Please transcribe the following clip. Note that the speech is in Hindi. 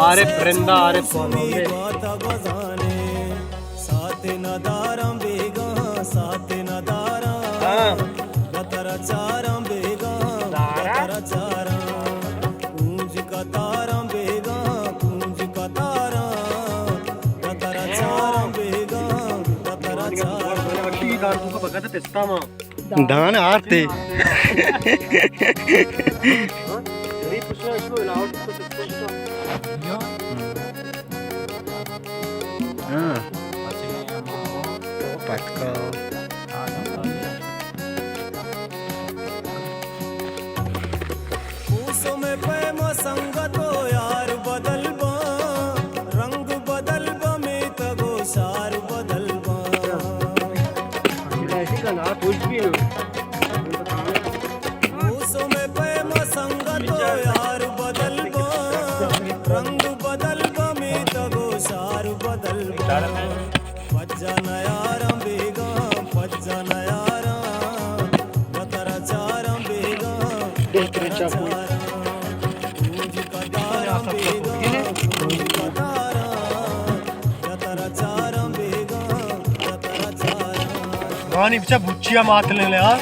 आरिफ वृंदा आरिफ साथ नदारा बेगा साथ नदारा गतरा चारा बेगा गतरा चारा कुंज कतारा बेगा कुंज कतारा गतरा चारा बेगा गतरा चारा धान आरते पटका पूसों में प्रेम संगतो यार बदल बा रंग बदल बा में तगो सार बदल बा पूसों में प्रेम संगतो यार बदल बा रंग बदल बा में तगो सार बदल बा पज्जा नयारा बेगा पज्जा नयारा गतरा चारा बेगा गतरा चारा कुंज कतारा बेगा कुंज कतारा गतरा चारा बेगा गतरा चारा गानी बिचा बुच्चिया मात ले यार